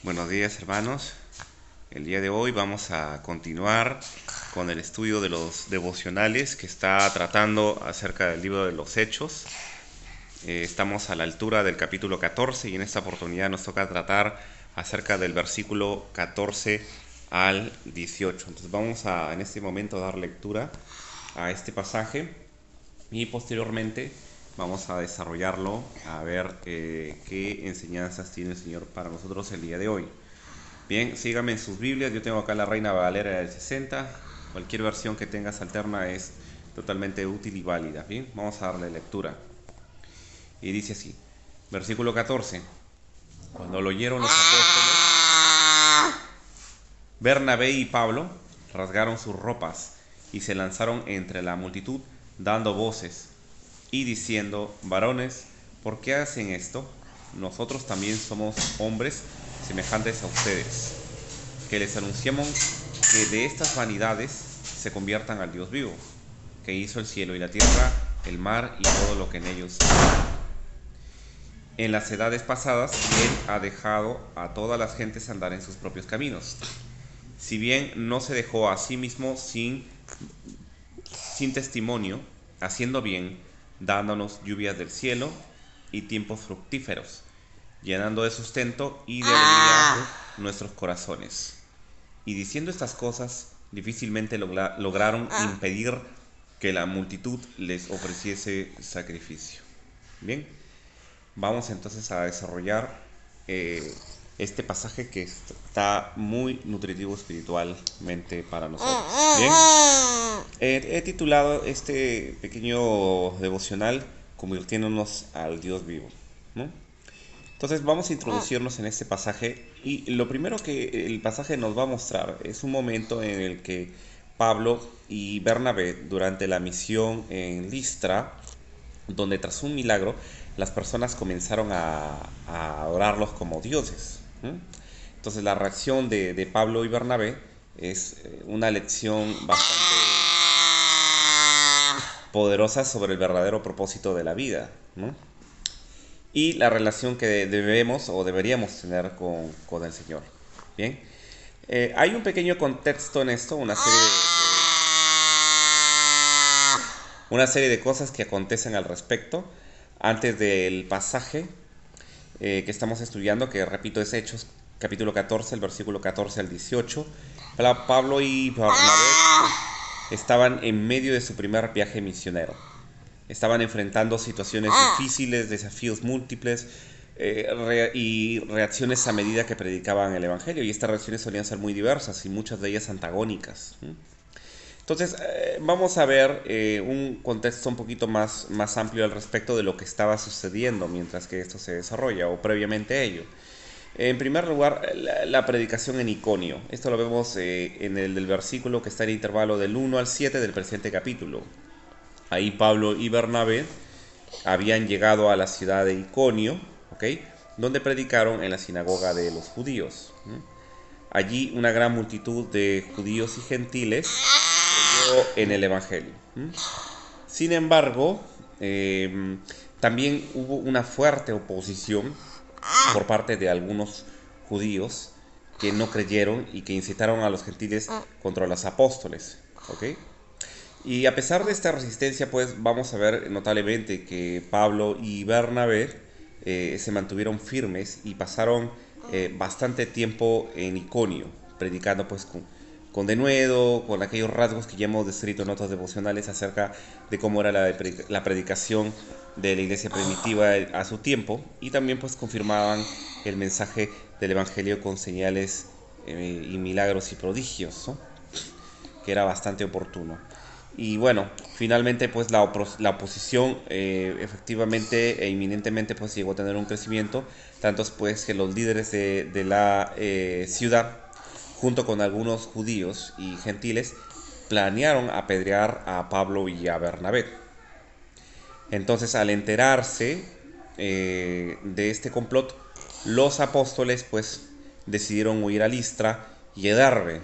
Buenos días, hermanos. El día de hoy vamos a continuar con el estudio de los devocionales que está tratando acerca del libro de los Hechos. Estamos a la altura del capítulo 14 y en esta oportunidad nos toca tratar acerca del versículo 14 al 18. Entonces vamos a en este momento dar lectura a este pasaje y posteriormente vamos a desarrollarlo, a ver qué enseñanzas tiene el Señor para nosotros el día de hoy. Bien, síganme en sus Biblias. Yo tengo acá la Reina Valera del 60. Cualquier versión que tengas alterna es totalmente útil y válida. Bien, vamos a darle lectura. Y dice así, versículo 14. Cuando lo oyeron los apóstoles, Bernabé y Pablo rasgaron sus ropas y se lanzaron entre la multitud dando voces y diciendo: varones, ¿por qué hacen esto? Nosotros también somos hombres semejantes a ustedes, que les anunciamos que de estas vanidades se conviertan al Dios vivo, que hizo el cielo y la tierra, el mar y todo lo que en ellos hay. En las edades pasadas Él ha dejado a todas las gentes andar en sus propios caminos. Si bien no se dejó a sí mismo sin testimonio, haciendo bien, dándonos lluvias del cielo y tiempos fructíferos, llenando de sustento y de alegría nuestros corazones. Y diciendo estas cosas, difícilmente lograron impedir que la multitud les ofreciese sacrificio. Bien, vamos entonces a desarrollar este pasaje que está muy nutritivo espiritualmente para nosotros. Bien, he titulado este pequeño devocional Convirtiéndonos al Dios vivo, ¿no? Entonces vamos a introducirnos en este pasaje y lo primero que el pasaje nos va a mostrar es un momento en el que Pablo y Bernabé, durante la misión en Listra, donde tras un milagro las personas comenzaron a adorarlos como dioses. Entonces la reacción de Pablo y Bernabé es una lección bastante poderosa sobre el verdadero propósito de la vida, ¿no? Y la relación que debemos o deberíamos tener con el Señor. Bien, hay un pequeño contexto en esto, una serie de cosas que acontecen al respecto antes del pasaje que estamos estudiando, que repito es Hechos capítulo 14, el versículo 14 al 18. Pablo y Bernabé estaban en medio de su primer viaje misionero. Estaban enfrentando situaciones difíciles, desafíos múltiples y reacciones a medida que predicaban el Evangelio. Y estas reacciones solían ser muy diversas y muchas de ellas antagónicas. Entonces vamos a ver un contexto un poquito más amplio al respecto de lo que estaba sucediendo mientras que esto se desarrolla o previamente a ello. En primer lugar, la predicación en Iconio. Esto lo vemos en el del versículo que está en el intervalo del 1 al 7 del presente capítulo. Ahí Pablo y Bernabé habían llegado a la ciudad de Iconio, ¿okay?, donde predicaron en la sinagoga de los judíos. Allí una gran multitud de judíos y gentiles creyó en el Evangelio. Sin embargo, también hubo una fuerte oposición por parte de algunos judíos que no creyeron y que incitaron a los gentiles contra los apóstoles. ¿Okay? Y a pesar de esta resistencia, pues vamos a ver notablemente que Pablo y Bernabé se mantuvieron firmes y pasaron bastante tiempo en Iconio, predicando pues con denuedo, con aquellos rasgos que ya hemos descrito en otros devocionales acerca de cómo era la predicación de la iglesia primitiva a su tiempo, y también pues confirmaban el mensaje del Evangelio con señales y milagros y prodigios, ¿no?, que era bastante oportuno. Y bueno, finalmente pues la oposición efectivamente e inminentemente pues llegó a tener un crecimiento, tanto pues que los líderes de la ciudad, junto con algunos judíos y gentiles, planearon apedrear a Pablo y a Bernabé. Entonces, al enterarse de este complot, los apóstoles pues decidieron huir a Listra y a Derbe,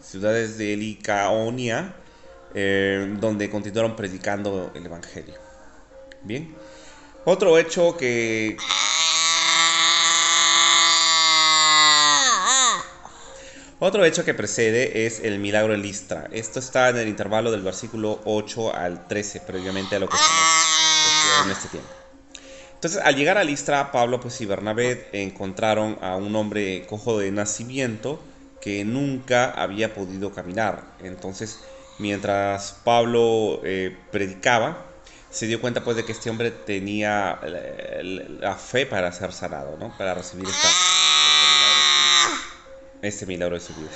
ciudades de Licaonia, donde continuaron predicando el Evangelio. Bien, otro hecho que Otro hecho que precede es el milagro de Listra. Esto está en el intervalo del versículo 8 al 13, previamente a lo que estamos estudiando en este tiempo. Entonces, al llegar a Listra, Pablo pues, y Bernabé encontraron a un hombre cojo de nacimiento que nunca había podido caminar. Entonces, mientras Pablo predicaba, se dio cuenta pues de que este hombre tenía la fe para ser sanado, ¿no? Para recibir este milagro de su vida.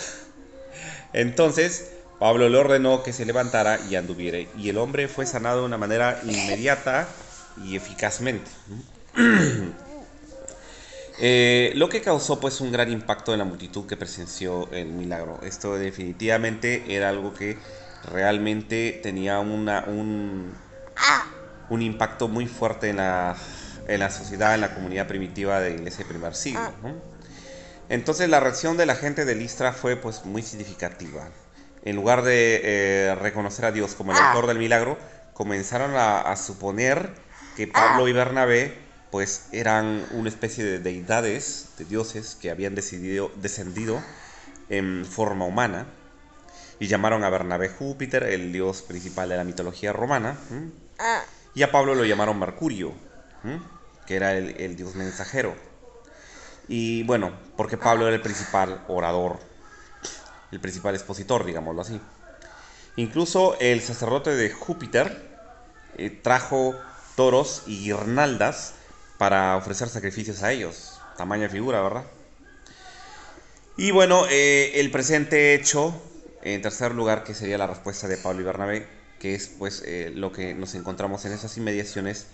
Entonces, Pablo le ordenó que se levantara y anduviera, y el hombre fue sanado de una manera inmediata y eficazmente. Lo que causó pues un gran impacto en la multitud que presenció el milagro. Esto definitivamente era algo que realmente tenía un impacto muy fuerte en la sociedad, en la comunidad primitiva de ese primer siglo, ¿no? Entonces la reacción de la gente de Listra fue pues muy significativa. En lugar de reconocer a Dios como el autor del milagro, comenzaron a suponer que Pablo y Bernabé pues eran una especie de deidades, de dioses que habían descendido en forma humana, y llamaron a Bernabé Júpiter, el dios principal de la mitología romana, y a Pablo lo llamaron Mercurio, que era el dios mensajero. Y bueno, porque Pablo era el principal orador, el principal expositor, digámoslo así. Incluso el sacerdote de Júpiter trajo toros y guirnaldas para ofrecer sacrificios a ellos. Tamaña figura, ¿verdad? Y bueno, el presente hecho, en tercer lugar, que sería la respuesta de Pablo y Bernabé, que es pues lo que nos encontramos en esas inmediaciones,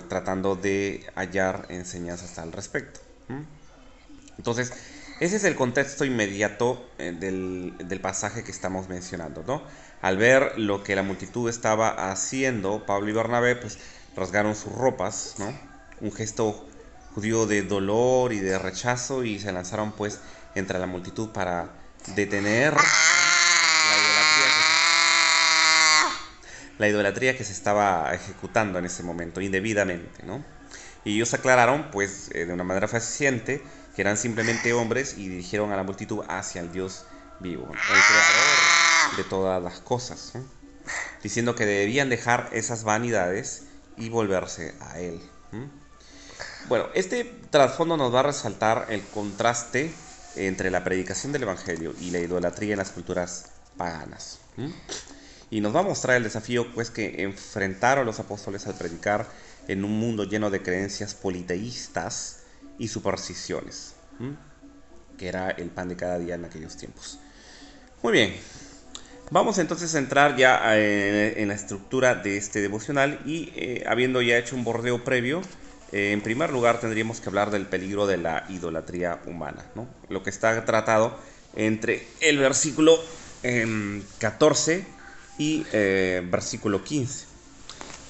tratando de hallar enseñanzas al respecto. Entonces, ese es el contexto inmediato del pasaje que estamos mencionando, ¿no? Al ver lo que la multitud estaba haciendo, Pablo y Bernabé pues rasgaron sus ropas, ¿no? Un gesto judío de dolor y de rechazo, y se lanzaron pues entre la multitud para detener la idolatría que se estaba ejecutando en ese momento indebidamente, ¿no? Y ellos aclararon pues de una manera fehaciente que eran simplemente hombres, y dirigieron a la multitud hacia el Dios vivo, el creador de todas las cosas, ¿no? Diciendo que debían dejar esas vanidades y volverse a Él. Bueno, este trasfondo nos va a resaltar el contraste entre la predicación del Evangelio y la idolatría en las culturas paganas. Y nos va a mostrar el desafío pues que enfrentaron los apóstoles al predicar en un mundo lleno de creencias politeístas y supersticiones, que era el pan de cada día en aquellos tiempos. Muy bien, vamos entonces a entrar ya en la estructura de este devocional, y habiendo ya hecho un bordeo previo, en primer lugar tendríamos que hablar del peligro de la idolatría humana, ¿no? Lo que está tratado entre el versículo 14 y versículo 15.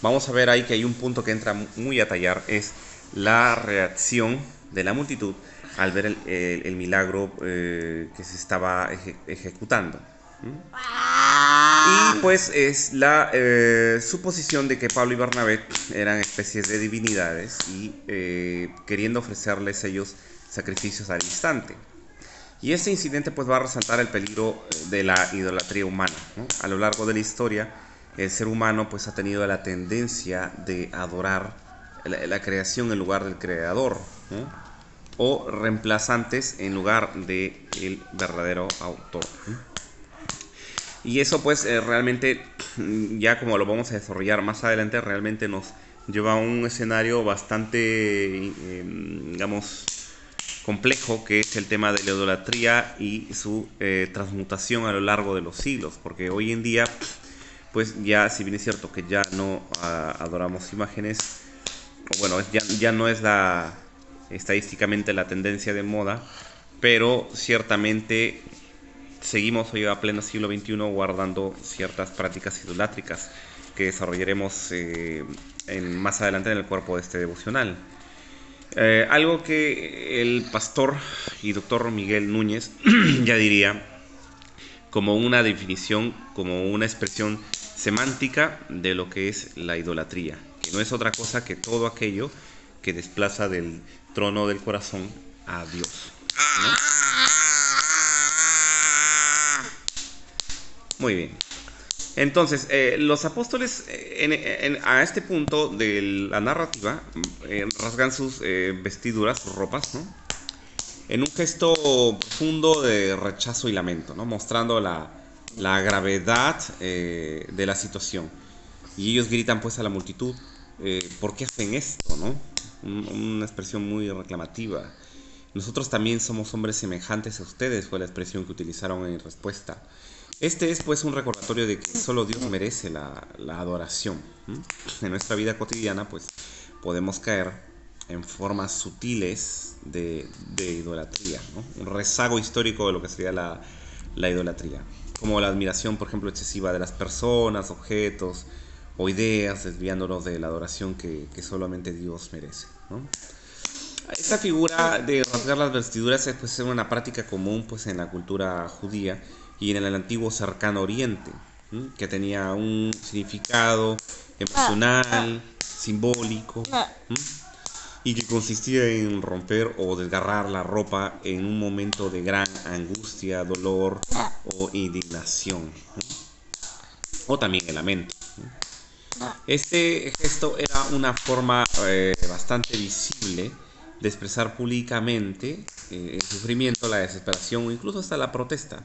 Vamos a ver ahí que hay un punto que entra muy a tallar, es la reacción de la multitud al ver el milagro que se estaba ejecutando. Y pues es la suposición de que Pablo y Bernabé eran especies de divinidades, y queriendo ofrecerles ellos sacrificios al instante. Y este incidente pues va a resaltar el peligro de la idolatría humana, ¿no? A lo largo de la historia, el ser humano pues ha tenido la tendencia de adorar la creación en lugar del creador, ¿no? O reemplazantes en lugar del verdadero autor, ¿no? Y eso pues realmente, ya como lo vamos a desarrollar más adelante, realmente nos lleva a un escenario bastante, digamos, complejo, que es el tema de la idolatría y su transmutación a lo largo de los siglos. Porque hoy en día, pues ya, si bien es cierto que ya no adoramos imágenes, o bueno, ya no es estadísticamente la tendencia de moda, pero ciertamente seguimos hoy a pleno siglo XXI guardando ciertas prácticas idolátricas que desarrollaremos más adelante en el cuerpo de este devocional. Algo que el pastor y doctor Miguel Núñez ya diría como una definición, como una expresión semántica de lo que es la idolatría, que no es otra cosa que todo aquello que desplaza del trono del corazón a Dios, ¿no? Muy bien. Entonces, los apóstoles a este punto de la narrativa rasgan sus vestiduras, sus ropas, ¿no? En un gesto profundo de rechazo y lamento, ¿no? Mostrando la gravedad de la situación. Y ellos gritan pues a la multitud, ¿por qué hacen esto, no? Una expresión muy reclamativa. Nosotros también somos hombres semejantes a ustedes, fue la expresión que utilizaron en respuesta. Este es pues un recordatorio de que solo Dios merece la adoración. En nuestra vida cotidiana pues podemos caer en formas sutiles de idolatría, ¿no? Un rezago histórico de lo que sería la idolatría, como la admiración, por ejemplo, excesiva de las personas, objetos o ideas, desviándonos de la adoración que solamente Dios merece, ¿no? Esta figura de rasgar las vestiduras es pues, una práctica común pues, en la cultura judía y en el antiguo cercano oriente, ¿sí? Que tenía un significado emocional, simbólico, ¿sí? Y que consistía en romper o desgarrar la ropa en un momento de gran angustia, dolor o indignación, ¿sí? O también el lamento, ¿sí? Este gesto era una forma bastante visible de expresar públicamente el sufrimiento, la desesperación o incluso hasta la protesta.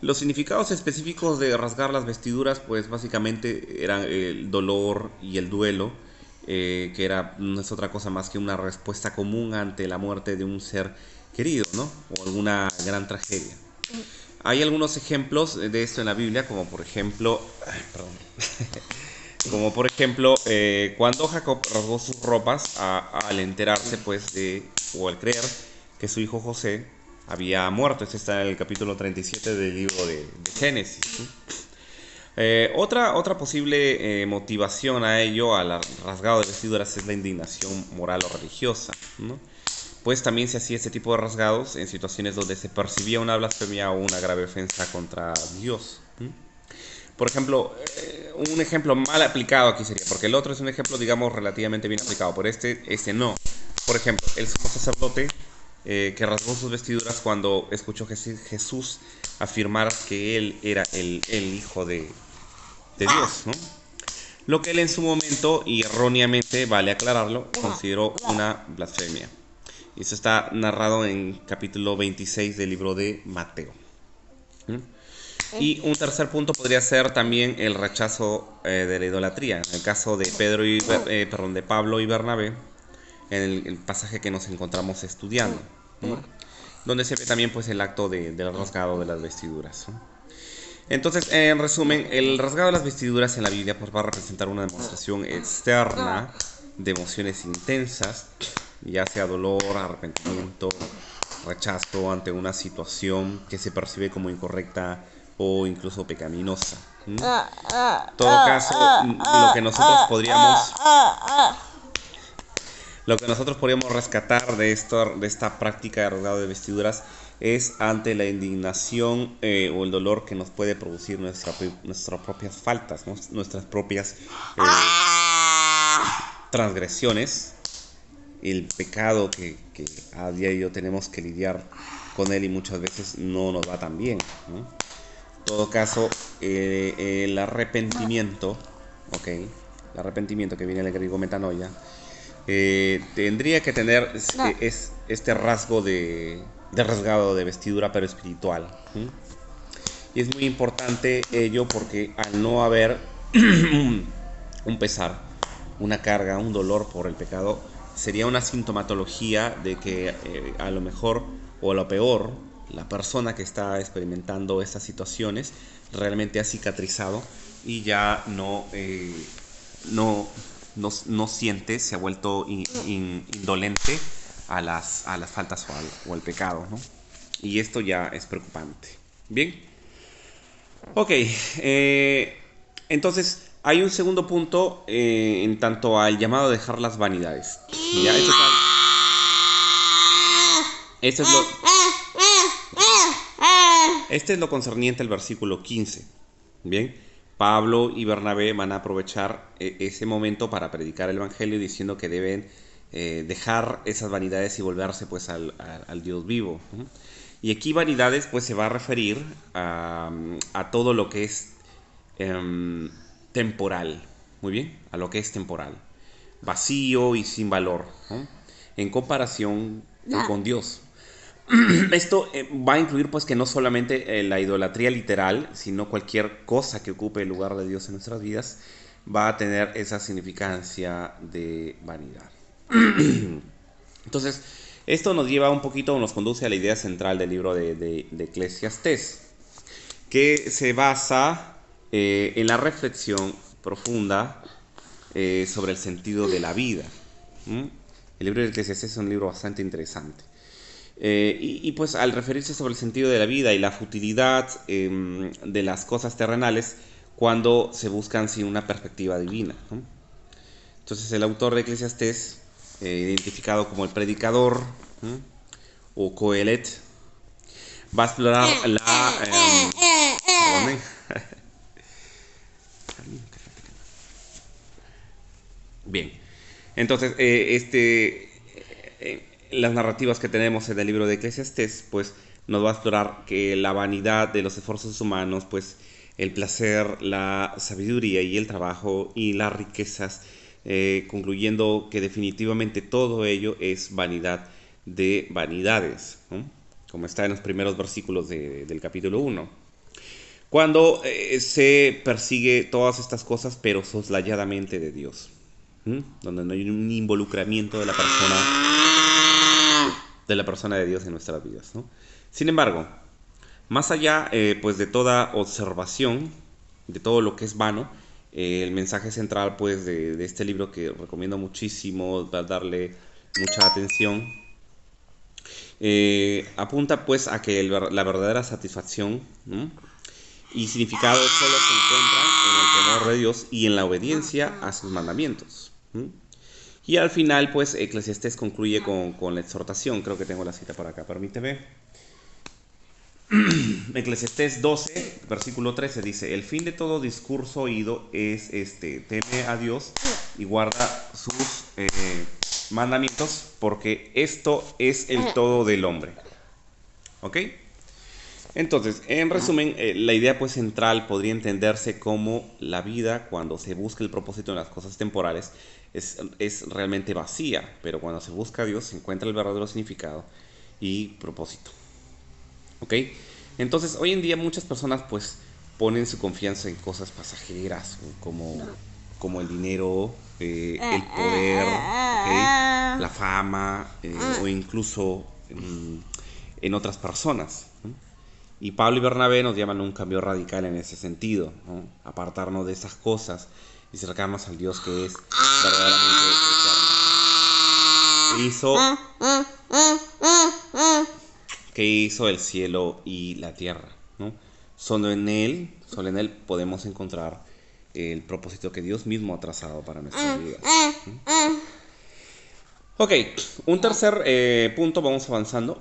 Los significados específicos de rasgar las vestiduras, pues básicamente eran el dolor y el duelo, que no es otra cosa más que una respuesta común ante la muerte de un ser querido, ¿no? O alguna gran tragedia. Hay algunos ejemplos de esto en la Biblia, como por ejemplo, cuando Jacob rasgó sus ropas al enterarse, pues, o al creer que su hijo José había muerto. Esto está en el capítulo 37 del libro de Génesis, ¿sí? Otra posible motivación a ello, al rasgado de vestiduras, es la indignación moral o religiosa, ¿no? Pues también se hacía este tipo de rasgados en situaciones donde se percibía una blasfemia o una grave ofensa contra Dios. Por ejemplo, un ejemplo mal aplicado aquí sería, porque el otro es un ejemplo, digamos, relativamente bien aplicado, pero este no. Por ejemplo, el sumo sacerdote que rasgó sus vestiduras cuando escuchó Jesús afirmar que él era el hijo de Dios, ¿no? Lo que él en su momento, y erróneamente, vale aclararlo, consideró una blasfemia. Y eso está narrado en capítulo 26 del libro de Mateo. Y un tercer punto podría ser también el rechazo de la idolatría. En el caso de de Pablo y Bernabé, en el pasaje que nos encontramos estudiando, ¿no? Donde se ve también pues el acto del rasgado de las vestiduras, ¿no? Entonces, en resumen, el rasgado de las vestiduras en la Biblia pues, va a representar una demostración externa de emociones intensas, ya sea dolor, arrepentimiento, rechazo ante una situación que se percibe como incorrecta o incluso pecaminosa. En todo caso, lo que nosotros podríamos rescatar de esta práctica de rasgado de vestiduras es ante la indignación o el dolor que nos puede producir nuestras propias faltas, ¿no? Nuestras propias transgresiones, el pecado que a diario tenemos que lidiar con él y muchas veces no nos va tan bien, ¿no? En todo caso, el arrepentimiento, ¿okay? El arrepentimiento que viene del griego metanoia, tendría que tener este rasgo de rasgado de vestidura, pero espiritual, ¿sí? Y es muy importante ello porque al no haber un pesar, una carga, un dolor por el pecado, sería una sintomatología de que a lo mejor o a lo peor la persona que está experimentando estas situaciones realmente ha cicatrizado y ya no siente, se ha vuelto indolente a las faltas o al pecado, ¿no? Y esto ya es preocupante. Bien. Ok. Entonces, hay un segundo punto en tanto al llamado a dejar las vanidades. ¿Ya? Este es lo concerniente al versículo 15. Bien. Pablo y Bernabé van a aprovechar ese momento para predicar el evangelio diciendo que deben dejar esas vanidades y volverse pues al Dios vivo. Y aquí vanidades pues se va a referir a todo lo que es temporal, muy bien, a lo que es temporal, vacío y sin valor, ¿no? En comparación con Dios. Esto va a incluir pues que no solamente la idolatría literal, sino cualquier cosa que ocupe el lugar de Dios en nuestras vidas va a tener esa significancia de vanidad. Entonces, esto nos lleva un poquito, nos conduce a la idea central del libro de Eclesiastés, que se basa en la reflexión profunda sobre el sentido de la vida. ¿Mm? El libro de Eclesiastés es un libro bastante interesante. Pues al referirse sobre el sentido de la vida y la futilidad de las cosas terrenales cuando se buscan sin una perspectiva divina, ¿no? Entonces el autor de Eclesiastés, identificado como el predicador, ¿no?, o Coelet, va a explorar perdone. Bien, entonces las narrativas que tenemos en el libro de Eclesiastés, pues nos va a explorar que la vanidad de los esfuerzos humanos, pues el placer, la sabiduría y el trabajo y las riquezas, concluyendo que definitivamente todo ello es vanidad de vanidades, ¿no?, como está en los primeros versículos del capítulo 1. Cuando se persigue todas estas cosas, pero soslayadamente de Dios, donde no hay un involucramiento de la persona de Dios en nuestras vidas, ¿no? Sin embargo, más allá pues de toda observación, de todo lo que es vano, el mensaje central pues de este libro, que recomiendo muchísimo darle mucha atención, apunta pues a que la verdadera satisfacción, ¿no?, y significado solo se encuentran en el temor de Dios y en la obediencia a sus mandamientos. Y al final, pues, Eclesiastés concluye con la exhortación. Creo que tengo la cita por acá, permíteme. Eclesiastés 12, versículo 13 dice: el fin de todo discurso oído es este: teme a Dios y guarda sus mandamientos, porque esto es el todo del hombre. ¿Ok? Entonces, en resumen, la idea pues central podría entenderse como la vida, cuando se busca el propósito en las cosas temporales, es realmente vacía, pero cuando se busca a Dios se encuentra el verdadero significado y propósito. ¿Ok? Entonces, hoy en día muchas personas pues ponen su confianza en cosas pasajeras, como el dinero, el poder, ¿ok?, la fama, o incluso en otras personas, ¿no? Y Pablo y Bernabé nos llaman a un cambio radical en ese sentido, ¿no? Apartarnos de esas cosas y acercarnos al Dios que es verdaderamente eterno, que hizo el cielo y la tierra, ¿no? Solo en Él podemos encontrar el propósito que Dios mismo ha trazado para nuestras vidas, ¿no? Ok, un tercer punto, vamos avanzando,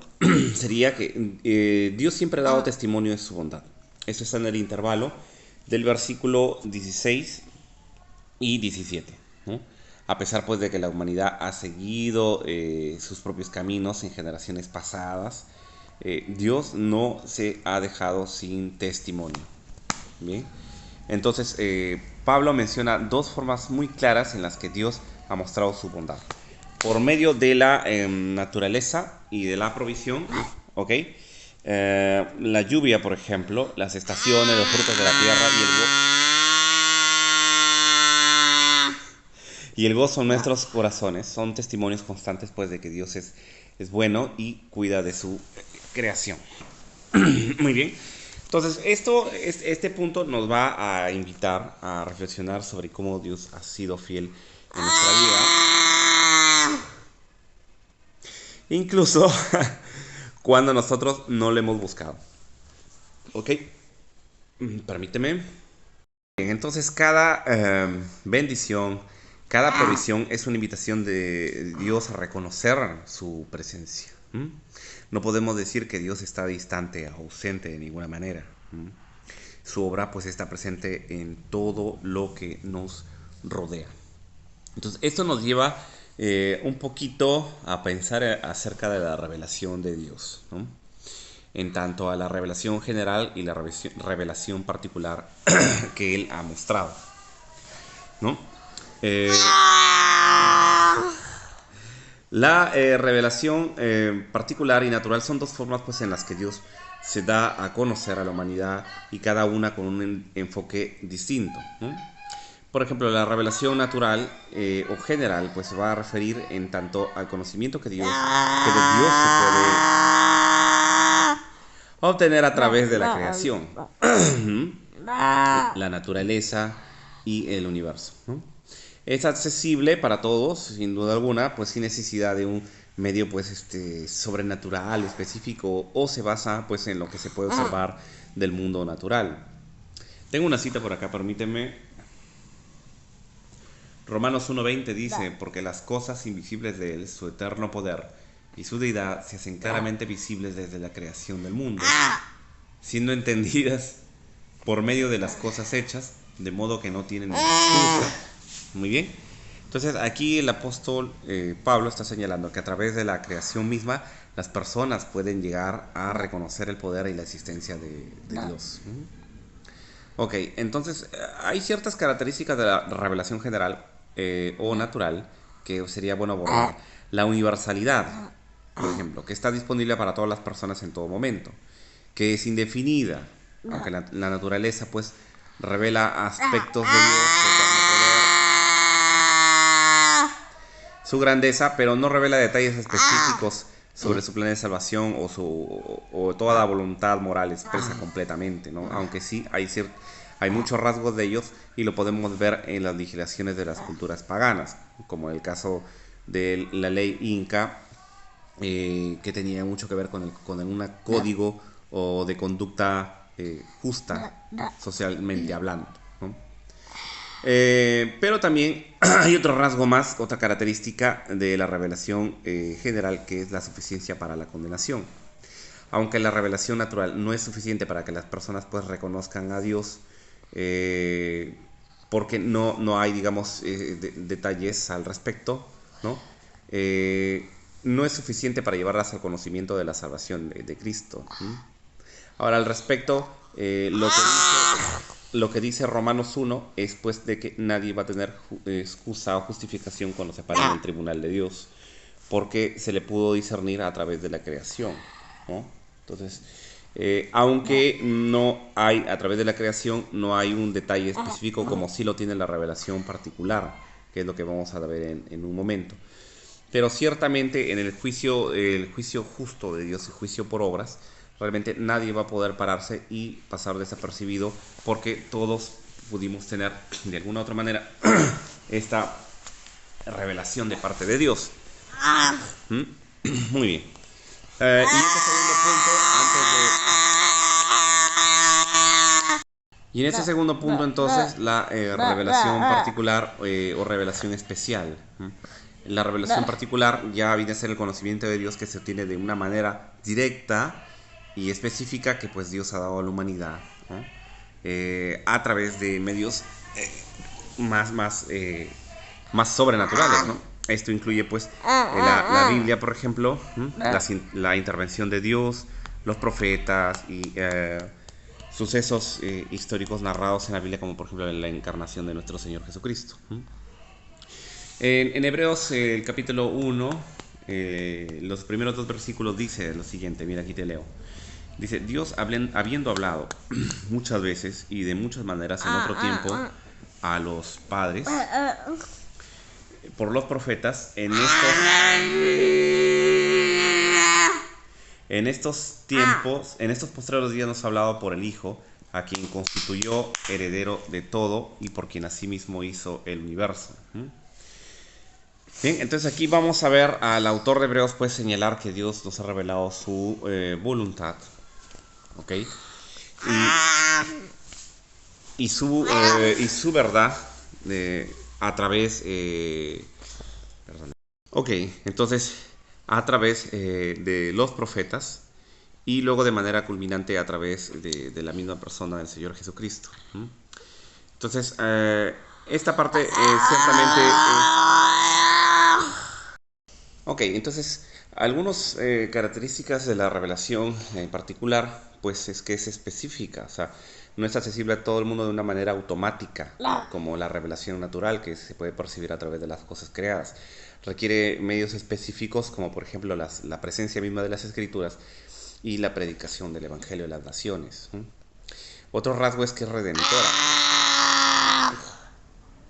sería que Dios siempre ha dado testimonio de su bondad. Eso está en el intervalo del versículo 16 y 17, ¿no? A pesar pues de que la humanidad ha seguido sus propios caminos en generaciones pasadas, Dios no se ha dejado sin testimonio. Bien, entonces Pablo menciona dos formas muy claras en las que Dios ha mostrado su bondad: por medio de la naturaleza y de la provisión, ¿ok? La lluvia, por ejemplo, las estaciones, los frutos de la tierra y el gozo en nuestros corazones son testimonios constantes pues de que Dios es bueno y cuida de su creación. Muy bien. Entonces, este punto nos va a invitar a reflexionar sobre cómo Dios ha sido fiel en nuestra vida, incluso cuando nosotros no lo hemos buscado. ¿Ok? Permíteme. Bien, entonces, cada bendición, cada provisión es una invitación de Dios a reconocer su presencia. No podemos decir que Dios está distante, ausente de ninguna manera. Su obra pues está presente en todo lo que nos rodea. Entonces, esto nos lleva un poquito a pensar acerca de la revelación de Dios, ¿no? En tanto a la revelación general y la revelación particular que Él ha mostrado, ¿no? Eh, la revelación particular y natural son dos formas pues, en las que Dios se da a conocer a la humanidad y cada una con un enfoque distinto, ¿no? Por ejemplo, la revelación natural o general pues se va a referir en tanto al conocimiento que de Dios se puede obtener a través de la creación, la naturaleza y el universo, ¿no? Es accesible para todos, sin duda alguna, pues sin necesidad de un medio pues sobrenatural específico o se basa pues en lo que se puede observar del mundo natural. Tengo una cita por acá, permíteme. Romanos 1:20 dice, porque las cosas invisibles de Él, su eterno poder y su deidad se hacen claramente visibles desde la creación del mundo, siendo entendidas por medio de las cosas hechas, de modo que no tienen excusa. Muy bien. Entonces aquí el apóstol Pablo está señalando que a través de la creación misma las personas pueden llegar a reconocer el poder y la existencia de Dios. Ok, entonces hay ciertas características de la revelación general o natural que sería bueno abordar. La universalidad, por ejemplo, que está disponible para todas las personas en todo momento, que es indefinida, aunque la naturaleza pues revela aspectos de Dios, su eterno poder, su grandeza, pero no revela detalles específicos sobre su plan de salvación o toda la voluntad moral expresa completamente, ¿no? Aunque sí hay muchos rasgos de ellos y lo podemos ver en las legislaciones de las culturas paganas, como el caso de la ley inca, que tenía mucho que ver con un código o de conducta justa socialmente hablando, ¿no? Pero también hay otro rasgo más, otra característica de la revelación general, que es la suficiencia para la condenación. Aunque la revelación natural no es suficiente para que las personas pues reconozcan a Dios, porque no hay, digamos, detalles al respecto, ¿no? No es suficiente para llevarlas al conocimiento de la salvación de Cristo. Ahora, al respecto, lo que dice Romanos 1 es pues de que nadie va a tener excusa o justificación cuando se para en el tribunal de Dios, porque se le pudo discernir a través de la creación, ¿no? Entonces, aunque no hay, a través de la creación, no hay un detalle específico como sí lo tiene la revelación particular, que es lo que vamos a ver en un momento. Pero ciertamente en el juicio justo de Dios, el juicio por obras, realmente nadie va a poder pararse y pasar desapercibido, porque todos pudimos tener de alguna u otra manera esta revelación de parte de Dios. Muy bien. Y este segundo punto, Y en este segundo punto, entonces, la revelación particular o revelación especial. La revelación particular ya viene a ser el conocimiento de Dios que se obtiene de una manera directa y específica que pues Dios ha dado a la humanidad, ¿no? A través de medios más sobrenaturales, ¿no? Esto incluye pues la Biblia, por ejemplo, la intervención de Dios, los profetas y sucesos históricos narrados en la Biblia, como por ejemplo la encarnación de nuestro Señor Jesucristo. En Hebreos, el capítulo 1, los primeros 2 versículos dice lo siguiente, mira aquí te leo. Dice, Dios habiendo hablado muchas veces y de muchas maneras en otro tiempo a los padres por los profetas, en estos tiempos, en estos postreros días nos ha hablado por el Hijo, a quien constituyó heredero de todo y por quien asimismo hizo el universo. Bien, entonces aquí vamos a ver al autor de Hebreos pues señalar que Dios nos ha revelado su voluntad, ¿ok? Y su verdad a través ok, entonces a través de los profetas y luego de manera culminante a través de la misma persona del Señor Jesucristo. Entonces esta parte ciertamente Ok, entonces, algunas características de la revelación en particular, pues es que es específica, o sea, no es accesible a todo el mundo de una manera automática, como la revelación natural que se puede percibir a través de las cosas creadas. Requiere medios específicos, como por ejemplo la presencia misma de las escrituras y la predicación del Evangelio de las naciones. Otro rasgo es que es redentora.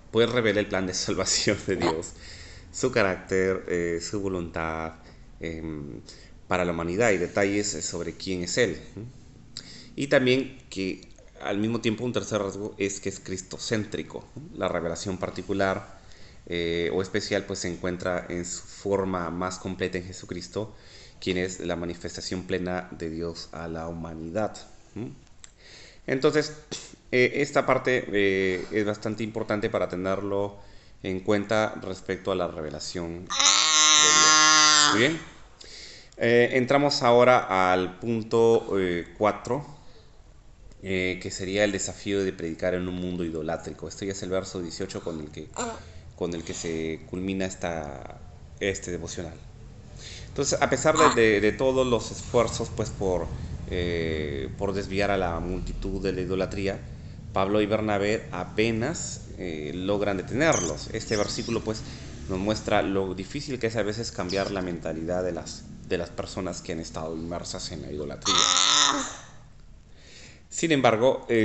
Puede revelar el plan de salvación de Dios, su carácter, su voluntad para la humanidad y detalles sobre quién es Él. Y también que al mismo tiempo un tercer rasgo es que es cristocéntrico. La revelación particular o especial pues se encuentra en su forma más completa en Jesucristo, quien es la manifestación plena de Dios a la humanidad. Entonces, esta parte es bastante importante para tenerlo en cuenta respecto a la revelación de Dios. Muy bien. Entramos ahora al punto 4, que sería el desafío de predicar en un mundo idolátrico. Esto ya es el verso 18 con el que se culmina este devocional. Entonces, a pesar de todos los esfuerzos pues por desviar a la multitud de la idolatría, Pablo y Bernabé apenas logran detenerlos. Este versículo pues nos muestra lo difícil que es a veces cambiar la mentalidad de las personas que han estado inmersas en la idolatría. Sin embargo,